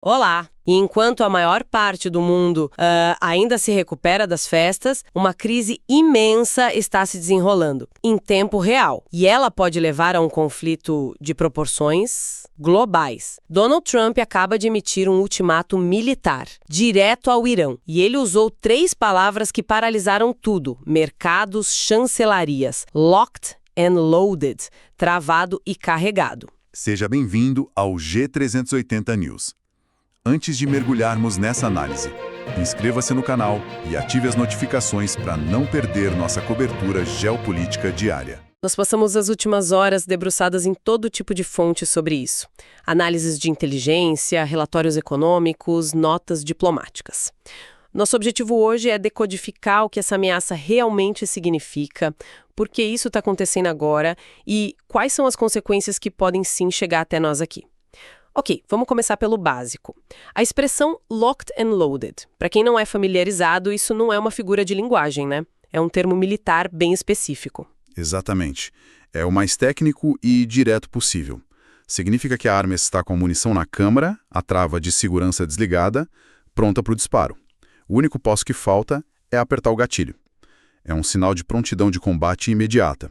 Olá! E enquanto a maior parte do mundo ainda se recupera das festas, uma crise imensa está se desenrolando, em tempo real. E ela pode levar a um conflito de proporções globais. Donald Trump acaba de emitir um ultimato militar, direto ao Irã. E ele usou 3 palavras que paralisaram tudo: mercados, chancelarias, locked and loaded, travado e carregado. Seja bem-vindo ao G380 News. Antes de mergulharmos nessa análise, inscreva-se no canal e ative as notificações para não perder nossa cobertura geopolítica diária. Nós passamos as últimas horas debruçadas em todo tipo de fonte sobre isso. Análises de inteligência, relatórios econômicos, notas diplomáticas. Nosso objetivo hoje é decodificar o que essa ameaça realmente significa, por que isso está acontecendo agora e quais são as consequências que podem sim chegar até nós aqui. Ok, vamos começar pelo básico. A expressão locked and loaded. Para quem não é familiarizado, isso não é uma figura de linguagem, né? É um termo militar bem específico. Exatamente. É o mais técnico e direto possível. Significa que a arma está com a munição na câmara, a trava de segurança desligada, pronta para o disparo. O único passo que falta é apertar o gatilho. É um sinal de prontidão de combate imediata.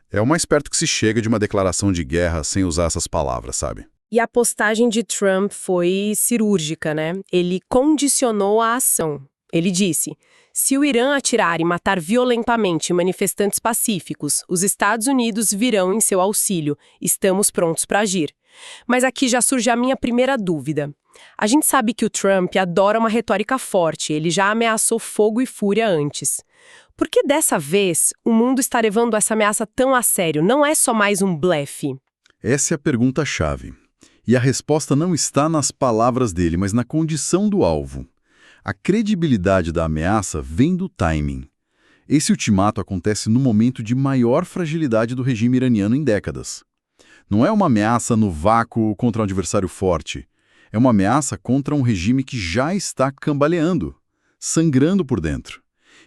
É o mais perto que se chega de uma declaração de guerra sem usar essas palavras, sabe? E a postagem de Trump foi cirúrgica, né? Ele condicionou a ação. Ele disse: se o Irã atirar e matar violentamente manifestantes pacíficos, os Estados Unidos virão em seu auxílio. Estamos prontos para agir. Mas aqui já surge a minha primeira dúvida. A gente sabe que o Trump adora uma retórica forte, ele já ameaçou fogo e fúria antes. Por que dessa vez o mundo está levando essa ameaça tão a sério? Não é só mais um blefe? Essa é a pergunta-chave. E a resposta não está nas palavras dele, mas na condição do alvo. A credibilidade da ameaça vem do timing. Esse ultimato acontece no momento de maior fragilidade do regime iraniano em décadas. Não é uma ameaça no vácuo contra um adversário forte. É uma ameaça contra um regime que já está cambaleando, sangrando por dentro.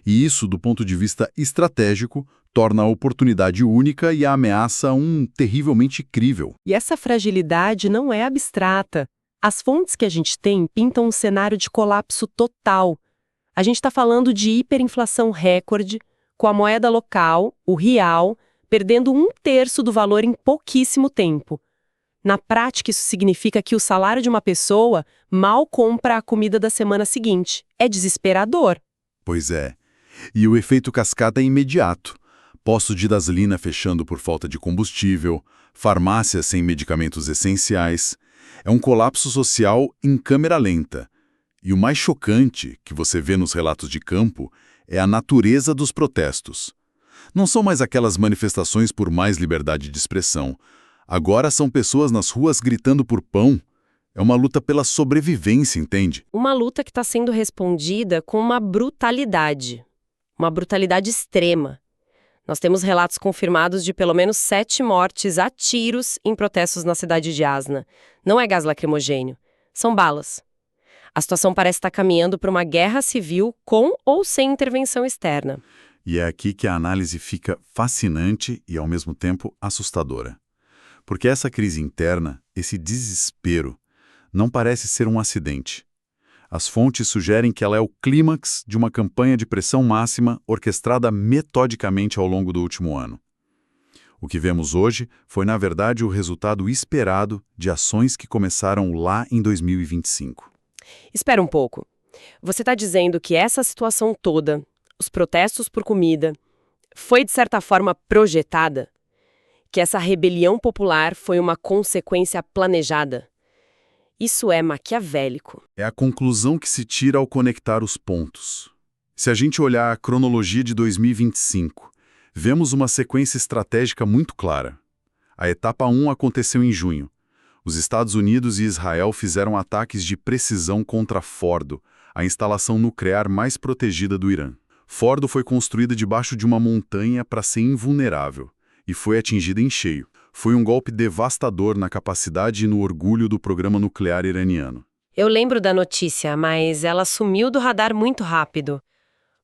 E isso, do ponto de vista estratégico, torna a oportunidade única e a ameaça terrivelmente crível. E essa fragilidade não é abstrata. As fontes que a gente tem pintam um cenário de colapso total. A gente está falando de hiperinflação recorde, com a moeda local, o real, perdendo 1/3 do valor em pouquíssimo tempo. Na prática, isso significa que o salário de uma pessoa mal compra a comida da semana seguinte. É desesperador. Pois é. E o efeito cascata é imediato. Postos de gasolina fechando por falta de combustível, farmácias sem medicamentos essenciais. É um colapso social em câmera lenta. E o mais chocante, que você vê nos relatos de campo, é a natureza dos protestos. Não são mais aquelas manifestações por mais liberdade de expressão. Agora são pessoas nas ruas gritando por pão. É uma luta pela sobrevivência, entende? Uma luta que está sendo respondida com uma brutalidade extrema. Nós temos relatos confirmados de pelo menos 7 mortes a tiros em protestos na cidade de Asna. Não é gás lacrimogênio, são balas. A situação parece estar caminhando para uma guerra civil com ou sem intervenção externa. E é aqui que a análise fica fascinante e, ao mesmo tempo, assustadora. Porque essa crise interna, esse desespero, não parece ser um acidente. As fontes sugerem que ela é o clímax de uma campanha de pressão máxima orquestrada metodicamente ao longo do último ano. O que vemos hoje foi, na verdade, o resultado esperado de ações que começaram lá em 2025. Espera um pouco. Você está dizendo que essa situação toda, os protestos por comida, foi de certa forma projetada? Que essa rebelião popular foi uma consequência planejada? Isso é maquiavélico. É a conclusão que se tira ao conectar os pontos. Se a gente olhar a cronologia de 2025, vemos uma sequência estratégica muito clara. A etapa 1 aconteceu em junho. Os Estados Unidos e Israel fizeram ataques de precisão contra Fordo, a instalação nuclear mais protegida do Irã. Fordo foi construída debaixo de uma montanha para ser invulnerável e foi atingida em cheio. Foi um golpe devastador na capacidade e no orgulho do programa nuclear iraniano. Eu lembro da notícia, mas ela sumiu do radar muito rápido.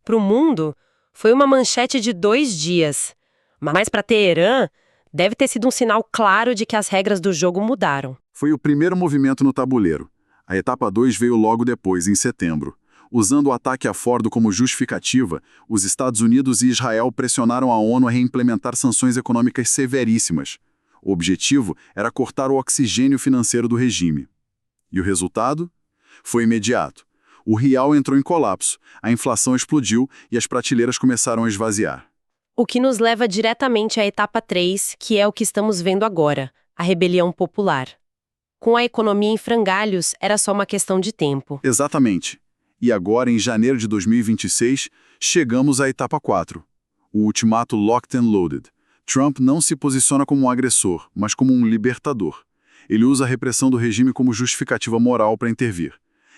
Para o mundo, foi uma manchete de 2 dias. Mas para Teherã, deve ter sido um sinal claro de que as regras do jogo mudaram. Foi o primeiro movimento no tabuleiro. A etapa 2 veio logo depois, em setembro. Usando o ataque a Fordo como justificativa, os Estados Unidos e Israel pressionaram a ONU a reimplementar sanções econômicas severíssimas. O objetivo era cortar o oxigênio financeiro do regime. E o resultado? Foi imediato. O real entrou em colapso, a inflação explodiu e as prateleiras começaram a esvaziar. O que nos leva diretamente à etapa 3, que é o que estamos vendo agora, a rebelião popular. Com a economia em frangalhos, era só uma questão de tempo. Exatamente. E agora, em janeiro de 2026, chegamos à etapa 4. O ultimato locked and loaded. Trump não se posiciona como um agressor, mas como um libertador. Ele usa a repressão do regime como justificativa moral para intervir.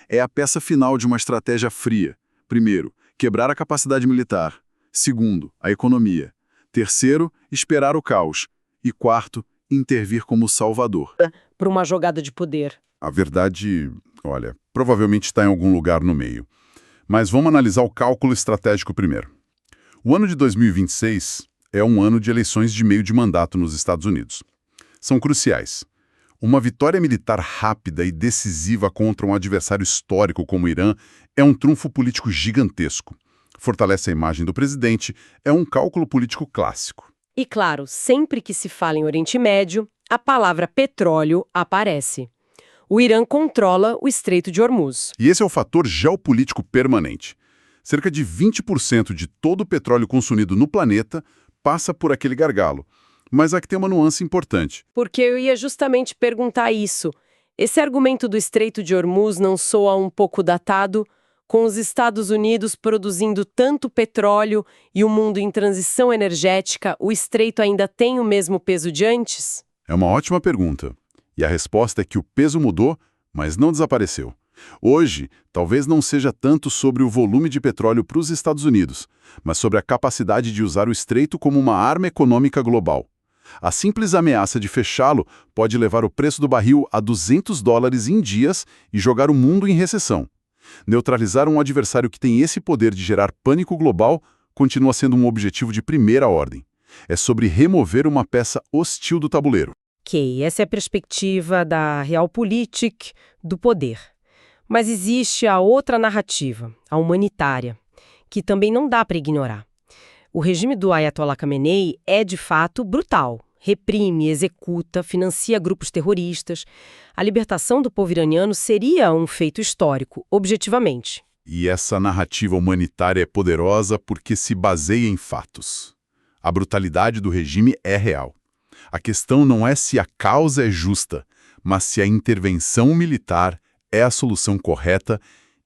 É a peça final de uma estratégia fria. Primeiro, quebrar a capacidade militar. Segundo, a economia. Terceiro, esperar o caos. E quarto, intervir como salvador. Por uma jogada de poder. A verdade, olha, provavelmente está em algum lugar no meio. Mas vamos analisar o cálculo estratégico primeiro. O ano de 2026 é um ano de eleições de meio de mandato nos Estados Unidos. São cruciais. Uma vitória militar rápida e decisiva contra um adversário histórico como o Irã é um trunfo político gigantesco. Fortalece a imagem do presidente, é um cálculo político clássico. E claro, sempre que se fala em Oriente Médio, a palavra petróleo aparece. O Irã controla o Estreito de Hormuz. E esse é o fator geopolítico permanente. Cerca de 20% de todo o petróleo consumido no planeta passa por aquele gargalo. Mas aqui tem uma nuance importante. Porque eu ia justamente perguntar isso. Esse argumento do Estreito de Hormuz não soa um pouco datado, com os Estados Unidos produzindo tanto petróleo e o mundo em transição energética, o Estreito ainda tem o mesmo peso de antes? É uma ótima pergunta. E a resposta é que o peso mudou, mas não desapareceu. Hoje, talvez não seja tanto sobre o volume de petróleo para os Estados Unidos, mas sobre a capacidade de usar o Estreito como uma arma econômica global. A simples ameaça de fechá-lo pode levar o preço do barril a $200 em dias e jogar o mundo em recessão. Neutralizar um adversário que tem esse poder de gerar pânico global continua sendo um objetivo de primeira ordem. É sobre remover uma peça hostil do tabuleiro. Ok, essa é a perspectiva da realpolitik, do poder. Mas existe a outra narrativa, a humanitária, que também não dá para ignorar. O regime do Ayatollah Khamenei é, de fato, brutal. Reprime, executa, financia grupos terroristas. A libertação do povo iraniano seria um feito histórico, objetivamente. E essa narrativa humanitária é poderosa porque se baseia em fatos. A brutalidade do regime é real. A questão não é se a causa é justa, mas se a intervenção militar é a solução correta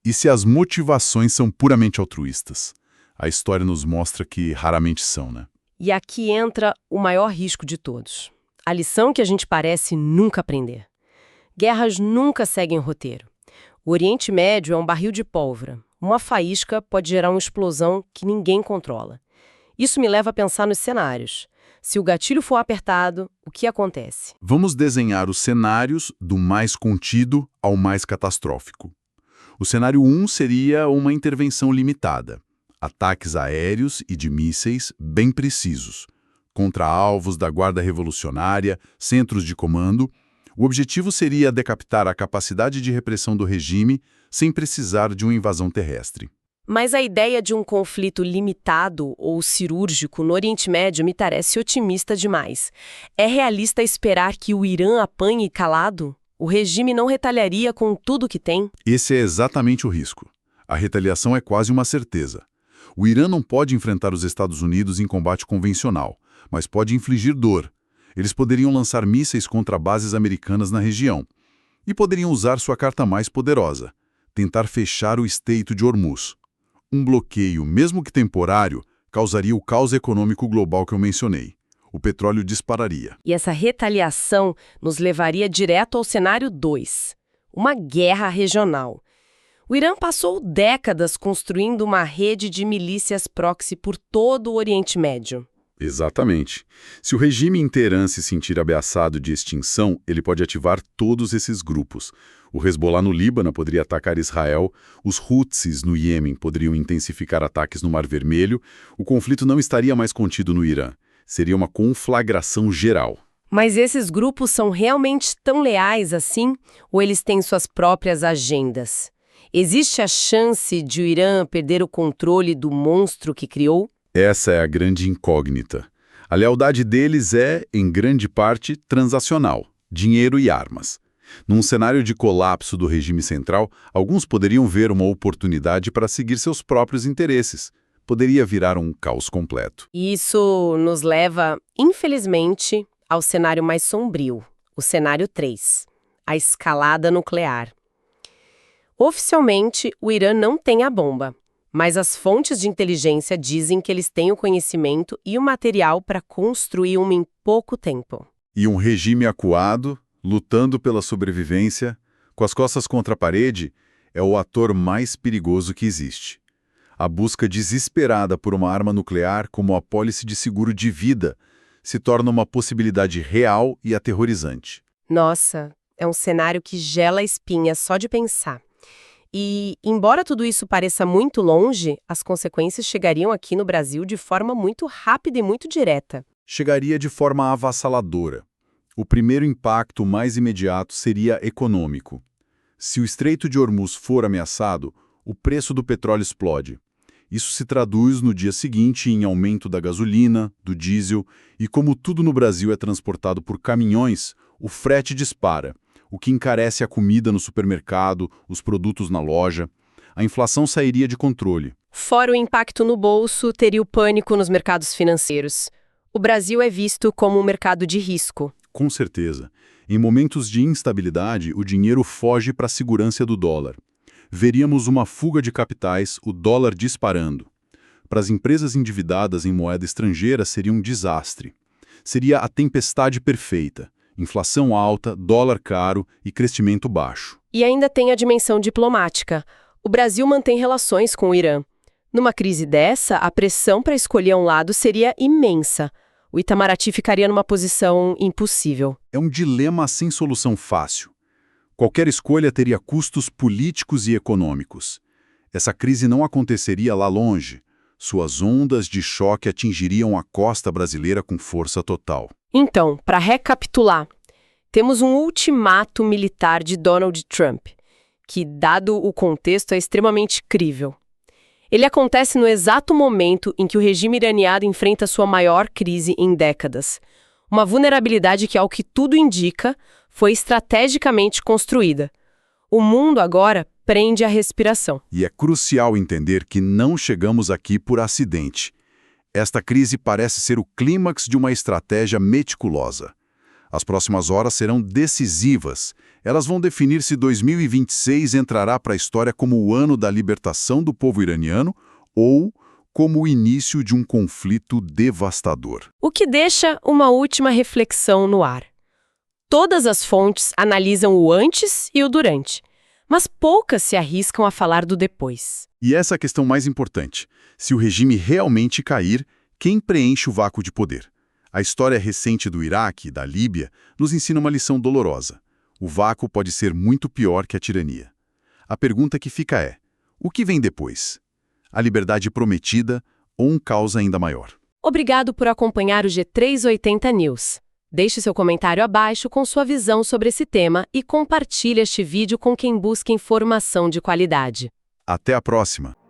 e se as motivações são puramente altruístas. A história nos mostra que raramente são, né? E aqui entra o maior risco de todos. A lição que a gente parece nunca aprender. Guerras nunca seguem roteiro. O Oriente Médio é um barril de pólvora. Uma faísca pode gerar uma explosão que ninguém controla. Isso me leva a pensar nos cenários. Se o gatilho for apertado, o que acontece? Vamos desenhar os cenários do mais contido ao mais catastrófico. O cenário 1 seria uma intervenção limitada. Ataques aéreos e de mísseis bem precisos, contra alvos da Guarda Revolucionária, centros de comando. O objetivo seria decapitar a capacidade de repressão do regime sem precisar de uma invasão terrestre. Mas a ideia de um conflito limitado ou cirúrgico no Oriente Médio me parece otimista demais. É realista esperar que o Irã apanhe calado? O regime não retaliaria com tudo que tem? Esse é exatamente o risco. A retaliação é quase uma certeza. O Irã não pode enfrentar os Estados Unidos em combate convencional, mas pode infligir dor. Eles poderiam lançar mísseis contra bases americanas na região. E poderiam usar sua carta mais poderosa, tentar fechar o Estreito de Hormuz. Um bloqueio, mesmo que temporário, causaria o caos econômico global que eu mencionei. O petróleo dispararia. E essa retaliação nos levaria direto ao cenário 2, uma guerra regional. O Irã passou décadas construindo uma rede de milícias proxy por todo o Oriente Médio. Exatamente. Se o regime em Teherã se sentir ameaçado de extinção, ele pode ativar todos esses grupos. O Hezbollah no Líbano poderia atacar Israel, os Houthis no Iêmen poderiam intensificar ataques no Mar Vermelho, o conflito não estaria mais contido no Irã. Seria uma conflagração geral. Mas esses grupos são realmente tão leais assim? Ou eles têm suas próprias agendas? Existe a chance de o Irã perder o controle do monstro que criou? Essa é a grande incógnita. A lealdade deles é, em grande parte, transacional, dinheiro e armas. Num cenário de colapso do regime central, alguns poderiam ver uma oportunidade para seguir seus próprios interesses. Poderia virar um caos completo. Isso nos leva, infelizmente, ao cenário mais sombrio, o cenário 3, a escalada nuclear. Oficialmente, o Irã não tem a bomba, mas as fontes de inteligência dizem que eles têm o conhecimento e o material para construir uma em pouco tempo. E um regime acuado, lutando pela sobrevivência, com as costas contra a parede, é o ator mais perigoso que existe. A busca desesperada por uma arma nuclear como apólice de seguro de vida se torna uma possibilidade real e aterrorizante. Nossa, é um cenário que gela a espinha só de pensar. E, embora tudo isso pareça muito longe, as consequências chegariam aqui no Brasil de forma muito rápida e muito direta. Chegaria de forma avassaladora. O primeiro impacto mais imediato seria econômico. Se o Estreito de Hormuz for ameaçado, o preço do petróleo explode. Isso se traduz no dia seguinte em aumento da gasolina, do diesel, e como tudo no Brasil é transportado por caminhões, o frete dispara, o que encarece a comida no supermercado, os produtos na loja. A inflação sairia de controle. Fora o impacto no bolso, teria o pânico nos mercados financeiros. O Brasil é visto como um mercado de risco. Com certeza. Em momentos de instabilidade, o dinheiro foge para a segurança do dólar. Veríamos uma fuga de capitais, o dólar disparando. Para as empresas endividadas em moeda estrangeira seria um desastre. Seria a tempestade perfeita. Inflação alta, dólar caro e crescimento baixo. E ainda tem a dimensão diplomática. O Brasil mantém relações com o Irã. Numa crise dessa, a pressão para escolher um lado seria imensa. O Itamaraty ficaria numa posição impossível. É um dilema sem solução fácil. Qualquer escolha teria custos políticos e econômicos. Essa crise não aconteceria lá longe. Suas ondas de choque atingiriam a costa brasileira com força total. Então, para recapitular, temos um ultimato militar de Donald Trump, que, dado o contexto, é extremamente crível. Ele acontece no exato momento em que o regime iraniano enfrenta sua maior crise em décadas. Uma vulnerabilidade que, ao que tudo indica, foi estrategicamente construída. O mundo agora prende a respiração. E é crucial entender que não chegamos aqui por acidente. Esta crise parece ser o clímax de uma estratégia meticulosa. As próximas horas serão decisivas. Elas vão definir se 2026 entrará para a história como o ano da libertação do povo iraniano ou como o início de um conflito devastador. O que deixa uma última reflexão no ar. Todas as fontes analisam o antes e o durante, mas poucas se arriscam a falar do depois. E essa é a questão mais importante. Se o regime realmente cair, quem preenche o vácuo de poder? A história recente do Iraque e da Líbia nos ensina uma lição dolorosa. O vácuo pode ser muito pior que a tirania. A pergunta que fica é: o que vem depois? A liberdade prometida ou um caos ainda maior? Obrigado por acompanhar o G380 News. Deixe seu comentário abaixo com sua visão sobre esse tema e compartilhe este vídeo com quem busca informação de qualidade. Até a próxima!